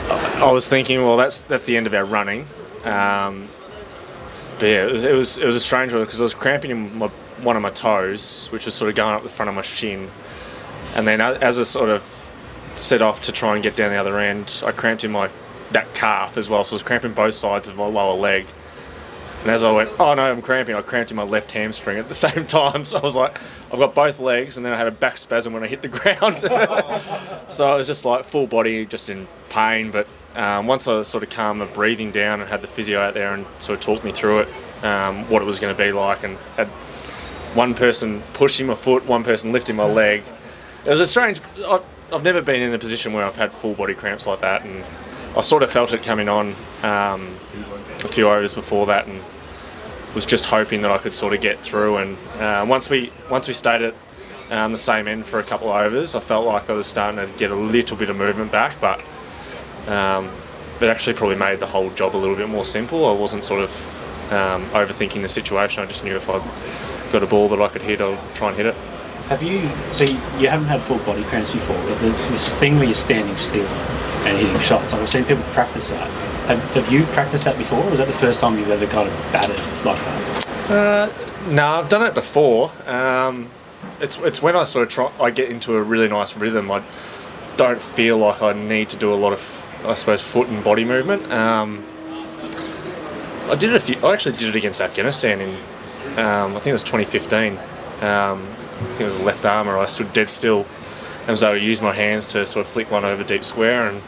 I was thinking, well, that's the end of our running. But yeah, it was a strange one because I was cramping in one of my toes, which was sort of going up the front of my shin, and then as I sort of set off to try and get down the other end, I cramped in that calf as well. So I was cramping both sides of my lower leg. And as I went, oh no, I'm cramping, I cramped in my left hamstring at the same time. So I was like, I've got both legs, and then I had a back spasm when I hit the ground. So I was just like full body, just in pain. But once I sort of calmed the breathing down and had the physio out there and sort of talked me through it, what it was going to be like, and had one person pushing my foot, one person lifting my leg. It was a strange... I've never been in a position where I've had full body cramps like that, and I sort of felt it coming on a few overs before that, and was just hoping that I could sort of get through. And once we stayed at the same end for a couple of overs, I felt like I was starting to get a little bit of movement back, but it actually probably made the whole job a little bit more simple. I wasn't sort of overthinking the situation. I just knew if I got a ball that I could hit, I'll try and hit it. So you haven't had full body cramps before, but this thing where you're standing still and hitting shots, I've seen people practice that. Have you practiced that before, or was that the first time you've ever kind of batted like that? No, I've done it before. It's when I sort of I get into a really nice rhythm. I don't feel like I need to do a lot of, I suppose, foot and body movement. I actually did it against Afghanistan in, I think it was 2015. I think it was a left armour. I stood dead still and was able to use my hands to sort of flick one over deep square, and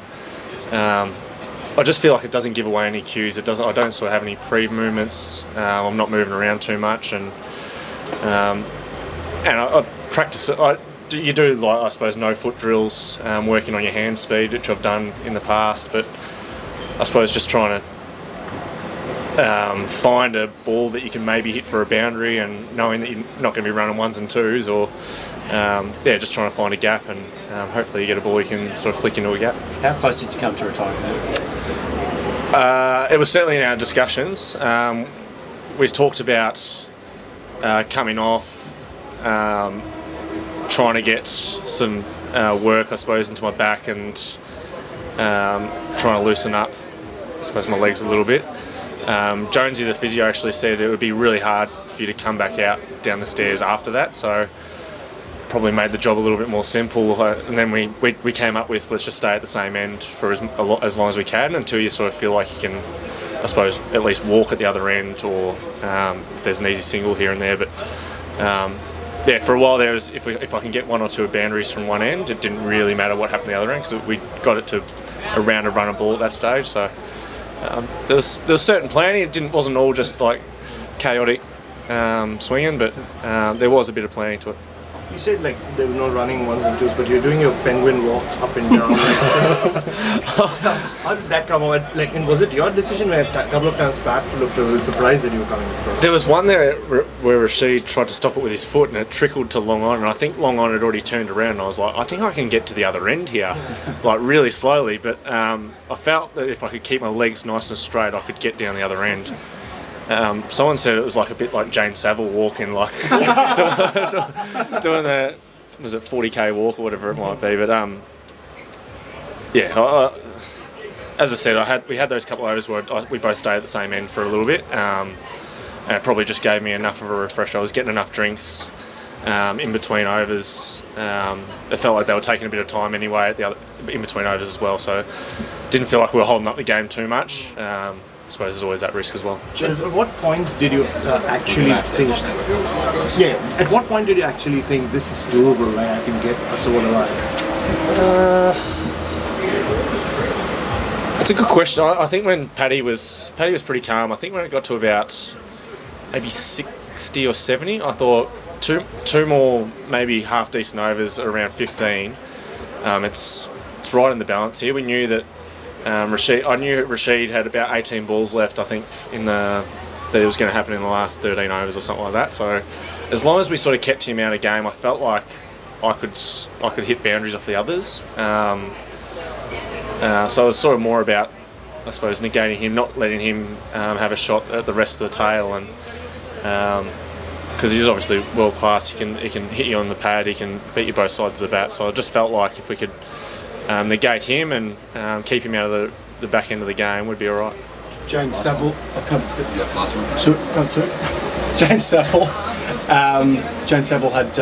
I just feel like it doesn't give away any cues. I don't sort of have any pre-movements. I'm not moving around too much, and I practice it. You do, like, I suppose, no foot drills, working on your hand speed, which I've done in the past, but I suppose just trying to find a ball that you can maybe hit for a boundary, and knowing that you're not going to be running ones and twos, or just trying to find a gap, and hopefully you get a ball you can sort of flick into a gap. How close did you come to retirement? It was certainly in our discussions. We talked about coming off, trying to get some work, I suppose, into my back, and trying to loosen up, I suppose, my legs a little bit. Jonesy, the physio, actually said it would be really hard for you to come back out down the stairs after that, so probably made the job a little bit more simple. And then we came up with, let's just stay at the same end for as long as we can, until you sort of feel like you can, I suppose, at least walk at the other end, or if there's an easy single here and there. But for a while there, was, if I can get one or two boundaries from one end, it didn't really matter what happened the other end, because we got it to around a runner ball at that stage. So there was certain planning. It wasn't all just like chaotic swinging, but there was a bit of planning to it. You said like there were no running ones and twos, but you're doing your penguin walk up and down. How did that come out? Like, and was it your decision? Where a couple of times Pat looked a little surprised that you were coming across. There was one there where Rashid tried to stop it with his foot, and it trickled to long on, and I think long on had already turned around, and I was like, I think I can get to the other end here, like really slowly. But I felt that if I could keep my legs nice and straight, I could get down the other end. Someone said it was like a bit like Jane Savile walking, like doing the, was it 40k walk or whatever it might be. But as I said, we had those couple of overs where we both stayed at the same end for a little bit, and it probably just gave me enough of a refresher. I was getting enough drinks in between overs. It felt like they were taking a bit of time anyway in between overs as well, so didn't feel like we were holding up the game too much. I suppose there's always that risk as well. At what point did you actually think? At what point did you actually think this is doable? Like, I can get us over the line. It's a good question. I think when Paddy was pretty calm. I think when it got to about maybe 60 or 70, I thought two more maybe half decent overs around 15. It's right in the balance here. We knew that. I knew Rashid had about 18 balls left, I think, that it was going to happen in the last 13 overs or something like that. So as long as we sort of kept him out of game, I felt like I could hit boundaries off the others. So it was sort of more about, I suppose, negating him, not letting him have a shot at the rest of the tail, and because he's obviously world class, he can hit you on the pad, he can beat you both sides of the bat. So I just felt like if we could negate him and keep him out of the back end of the game, would be all right. James Saville. Last one. James Saville. James Saville had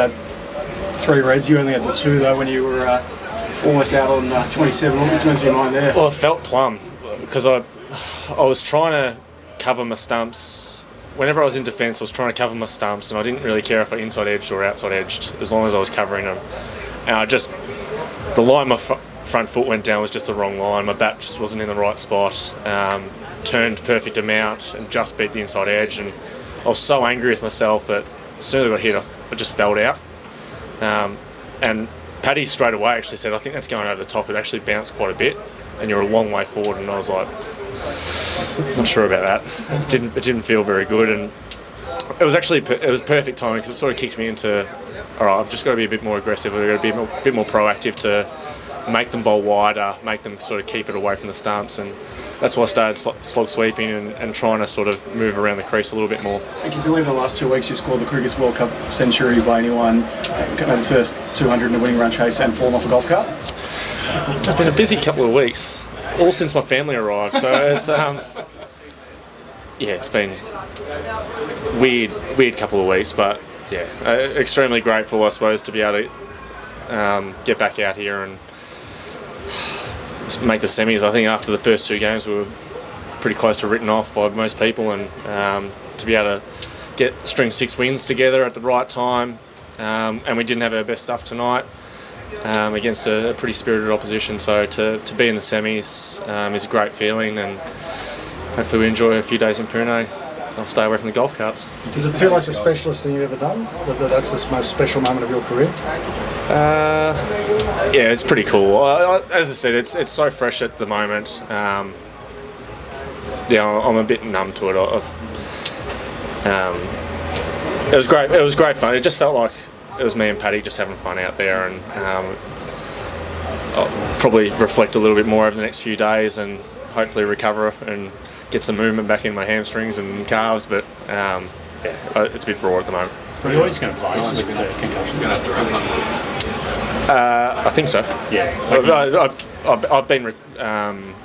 3 reds. You only had the 2 though when you were almost out on 27. What's going through your mind there? Well, I felt plumb because I was trying to cover my stumps. Whenever I was in defence, I was trying to cover my stumps, and I didn't really care if I inside edged or outside edged, as long as I was covering them. And the line my front foot went down was just the wrong line. My bat just wasn't in the right spot. Turned perfect amount and just beat the inside edge, and I was so angry with myself that as soon as I got hit, I just felled out. And Paddy straight away actually said, "I think that's going over the top. It actually bounced quite a bit, and you're a long way forward." And I was like, not sure about that. It didn't feel very good, and it was perfect timing because it sort of kicked me into, all right, I've just got to be a bit more aggressive. I've got to be a bit more proactive to make them bowl wider, make them sort of keep it away from the stumps, and that's why I started slog sweeping and trying to sort of move around the crease a little bit more. And can you believe in the last 2 weeks you scored the Cricket's World Cup century by anyone, made the first 200 in a winning run chase and fallen off a golf cart? It's been a busy couple of weeks, all since my family arrived. So it's it's been weird couple of weeks, but yeah, extremely grateful, I suppose, to be able to get back out here and make the semis. I think after the first 2 games we were pretty close to written off by most people, and to be able to string 6 wins together at the right time, and we didn't have our best stuff tonight against a pretty spirited opposition, so to be in the semis is a great feeling, and hopefully we enjoy a few days in Pune. I'll stay away from the golf carts. Does it feel like the specialist thing you've ever done? That's the most special moment of your career? Yeah, it's pretty cool. As I said, it's so fresh at the moment. I'm a bit numb to it. It was great. It was great fun. It just felt like it was me and Paddy just having fun out there, and I'll probably reflect a little bit more over the next few days and hopefully recover and get some movement back in my hamstrings and calves. But it's a bit raw at the moment. Are you always going to play with the concussion? You're going to have to wrap up. I think so. Yeah. I've been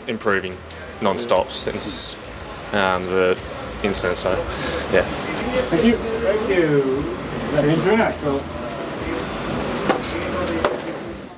improving non-stop since the incident. So, yeah. Thank you. That's been very nice. Well,